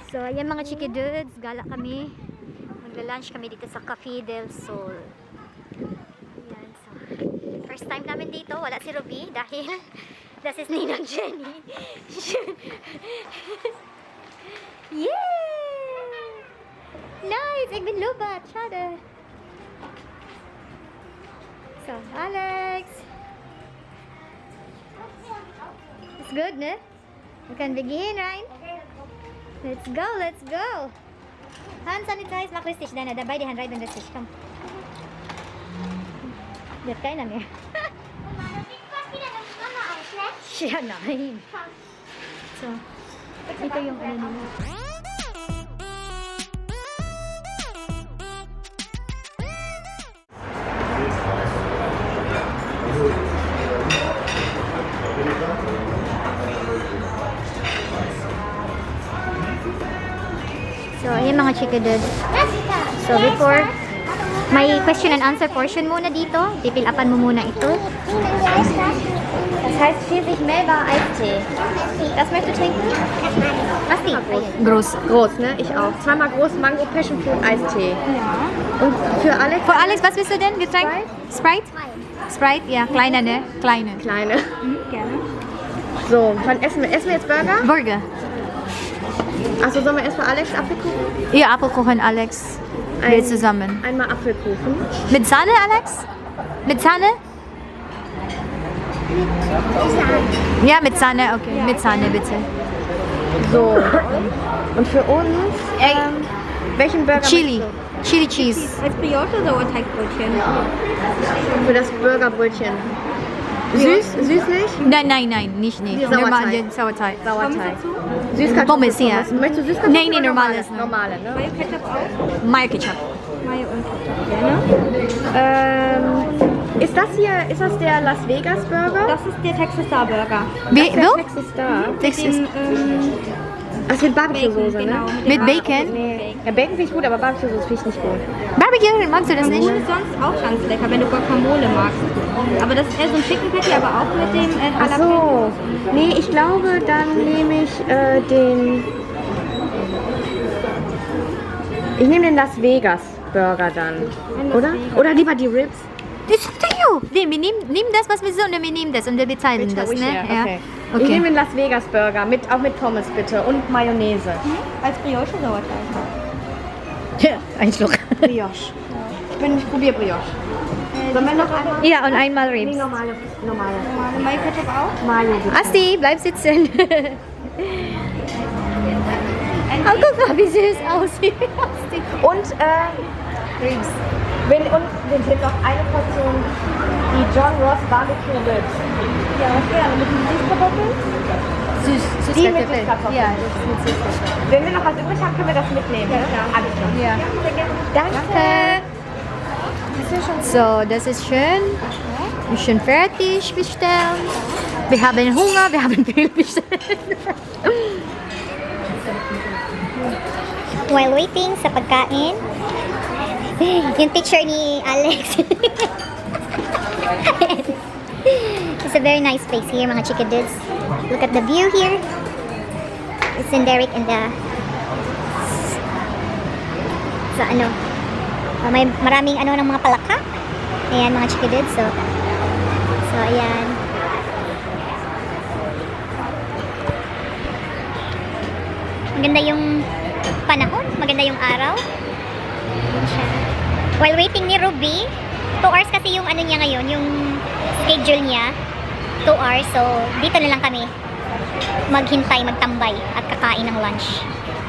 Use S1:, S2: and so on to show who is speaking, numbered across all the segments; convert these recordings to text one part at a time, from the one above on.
S1: So, ayan mga Chikidudes, gala kami. Magla-lunch kami dito sa Cafe del Sol. Ayan, so, first time namin dito, wala si Ruby dahil das is ninang Jenny. Yeah! Nice! Ik ben lobat, schade. So, Alex. It's good, ne? We can begin, right? Let's go, let's go. Hand sanitize, mach richtig, Dana. Dabei die Hand rein und richtig. Komm. Wird keiner mehr. Ja, nein. So. Ito yung ano nila. So, ayan mga Chikidudes. So, before, may question and answer portion muna dito. Pipilapan mo muna ito. Das heißt Pfirsich Melba Eistee. Das möchtest du trinken? Was die?
S2: Groß. Groß, ne? Ich auch. Zweimal groß Mango Passion Fruit Eistee.
S1: Ja.
S2: Und für Alex?
S1: Für Alex, was willst du denn? Getränk? Sprite? Sprite? Ja, kleiner, ne? Kleine.
S2: Kleine.
S1: Gerne.
S2: So, wann essen wir? Essen wir jetzt Burger?
S1: Burger.
S2: Achso, sollen wir erst für Alex Apfelkuchen?
S1: Ja, Apfelkuchen, Alex. Wir zusammen.
S2: Einmal Apfelkuchen.
S1: Mit Sahne, Alex? Mit Sahne? Ja, mit Sahne, okay. Ja, mit Sahne, bitte.
S2: So. Und für uns, welchen Burger?
S1: Chili. Chili Cheese.
S3: Als Brioche oder Sauerteigbrötchen?
S2: Für das Burgerbrötchen. Süß? Süßlich?
S1: Nein, nein, nein, nicht.
S2: Sauerteig.
S1: Normal, Sauerteig.
S2: Sauerteig. Süßkartoffeln.
S1: Pommes, ja.
S2: Möchtest du Süßkartoffeln?
S1: Nee,
S2: oder
S1: normales.
S2: Normale, ne?
S3: Mayo Ketchup auch?
S1: Mayo Ketchup.
S3: Mayo und Ketchup, gerne.
S2: Ist das der Las Vegas Burger?
S3: Das ist der Texas Star Burger.
S1: Wie,
S2: Der
S1: wo?
S2: Texas Star.
S1: Texas.
S2: Das mit Barbecue-Soße,
S3: Genau.
S2: ne?
S1: Mit Bacon?
S2: Nee. Ja, Bacon finde ich gut, aber Barbecue-Soße finde ich nicht gut.
S1: Barbecue, magst du das nicht?
S3: Guacamole ist sonst auch ganz lecker, wenn du Guacamole magst. Aber das ist eher so ein Chicken Patty, aber auch mit dem
S2: Ach
S3: Jalapeno.
S2: so. Nee, ich glaube, dann nehme ich den... Ich nehme den Las Vegas Burger dann. Oder? Oder lieber die Ribs.
S1: Das ist you. Wir nehmen das, was wir so, und wir nehmen das und wir bezahlen das, ne? Ja.
S2: Okay. Ich
S1: Okay.
S2: nehme den Las Vegas Burger, auch mit Pommes bitte und Mayonnaise.
S3: Als Brioche Sauerteig.
S1: Ja, ein Schluck.
S2: Brioche. Ich probiere Brioche. Sollen wir noch einmal?
S1: Ja, und einmal
S2: Nee,
S1: Ribs.
S2: normale.
S3: Normale Mayo Ketchup auch?
S2: Mayo.
S1: Asti, bleib sitzen. Oh, guck mal, wie süß aussieht. Asti.
S2: Und Ribs. Und wir fehlt noch eine Portion, die John Ross Barbecue Ribs.
S3: Ja, gerne. Mit den Süßkartoffeln?
S2: Die mit Süßkartoffeln.
S1: Ja, das ist mit Süßkartoffeln.
S2: Wenn wir noch was übrig haben, können wir das mitnehmen.
S3: Ja, klar.
S2: Alles klar.
S1: Ja.
S2: Danke.
S1: So, das ist schön. Schon fertig bestellt. Wir haben Hunger, wir haben viel bestellt. While waiting sa pagkain, yung picture ni Alex. It's a very nice place here, mga Chikidudes. Look at the view here. It's in Derek and the sa ano. May maraming ano ng mga palaka. Ayan mga Chikidudes. So ayan. Maganda yung panahon, maganda yung araw. Ayan siya. While waiting ni Ruby, 2 hours kasi yung ano niya ngayon, yung schedule niya. 2 hours, so dito na lang kami maghintay, magtambay at kakain ng lunch.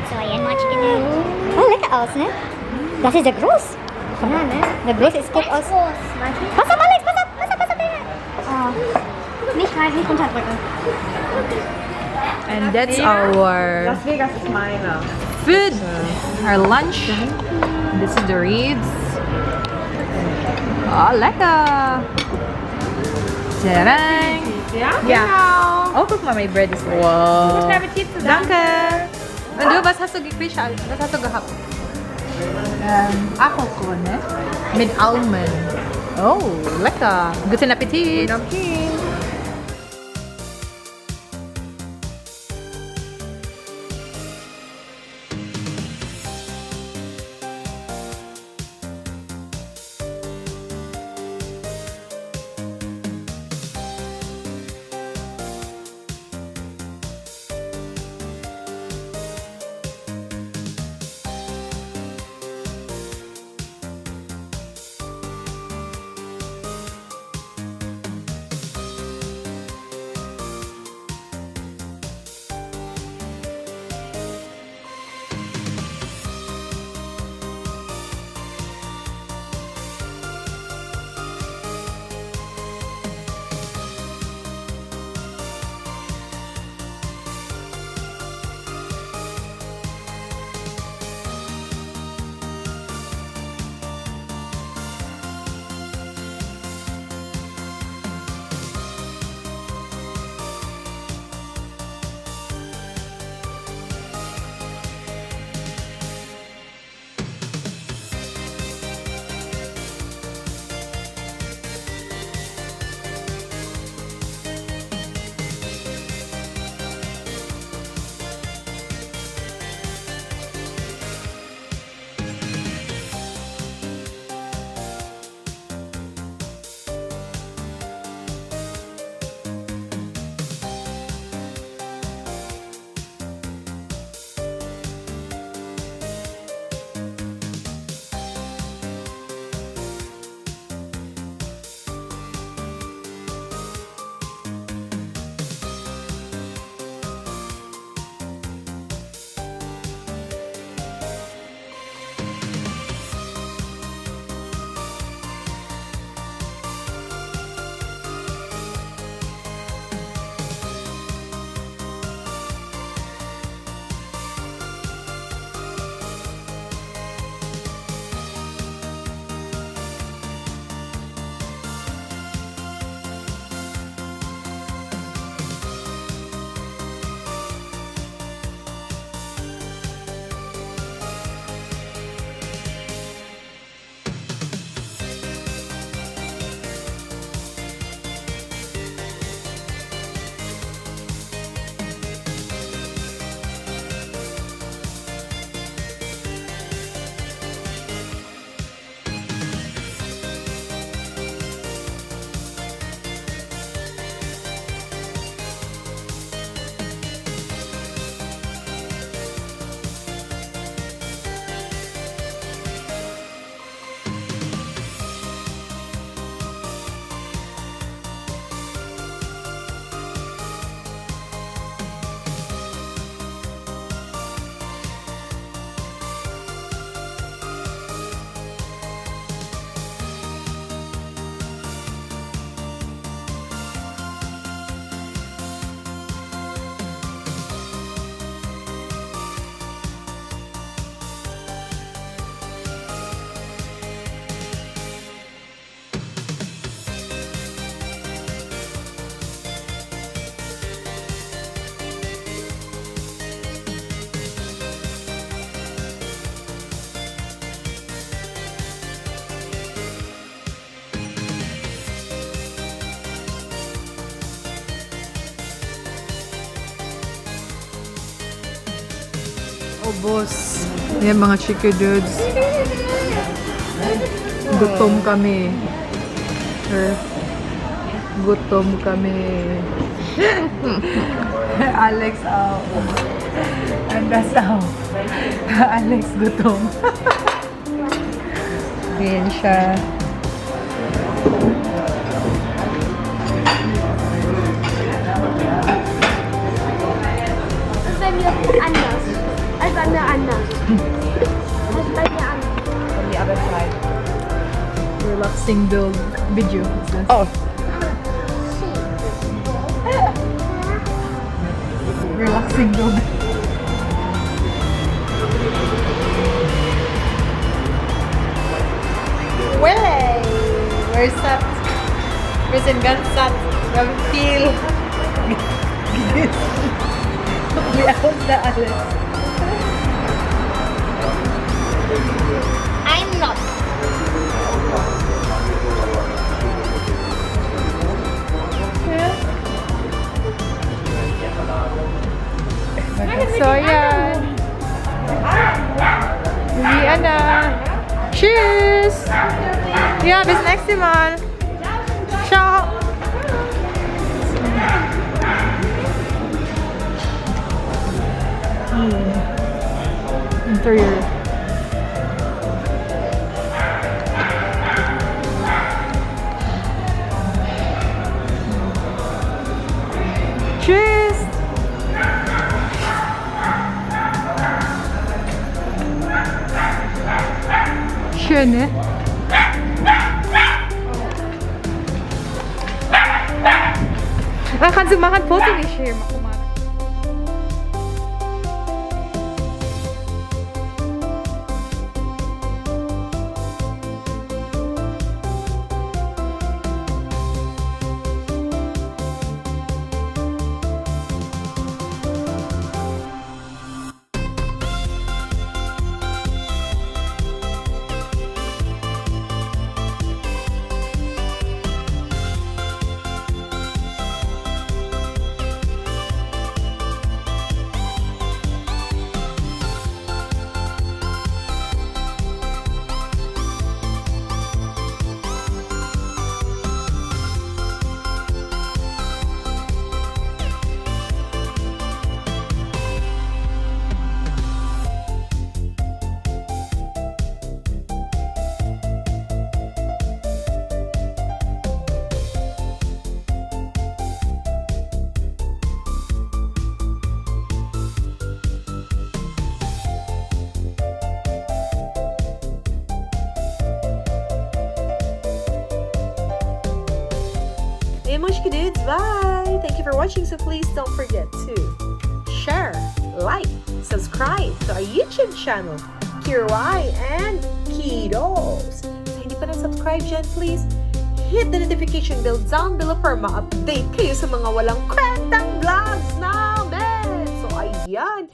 S1: So ayan mga Chikidudes. Oh, lecker aus, ne? Das ist der Groß. Ja, ne? Der Groß ist gut aus. Pass auf, Alex, pass auf, pass auf, pass auf. Oh. Nicht rein, nicht runterdrücken.
S4: And that's our
S2: Las Vegas ist meiner.
S4: food, our lunch. This is the ribs. Oh, lecker! Tereng!
S2: Ja?
S4: Ja. Oh, guck mal, my bread is wow.
S2: Guten Appetit zusammen.
S4: Danke! Und du, was hast du gekriegt? Was hast du gehabt? Apfelkuchen, ne? Mit Almond. Oh, lecker! Guten Appetit!
S2: Okay.
S4: Ubos. Yan mga Chikidudes. Gutom kami. Gutom kami. Alex, Andas, Alex, gutom. Yan siya.
S2: Anders. Als bei mir anders. Als bei mir anders. From the other side.
S4: Relaxing build video.
S2: Oh.
S4: Relaxing build. Way! Where's that? Where's in Gansat? Feel. Liaos na Alex.
S1: I'm not.
S4: So yan. Uwian na. Cheers! Ja, bis nächste Mal. Ciao! Interior. Cheers! Schön, ne? Kannst du machen, Foto nicht hier machen?
S2: Ayan mga Chikidudi, bye! Thank you for watching, so please don't forget to share, like, subscribe to our YouTube channel, Kiray and Kiddos. So hindi pa na-subscribe dyan, please hit the notification bell down below para ma-update kayo sa mga walang kwentang vlogs namin! So ayan!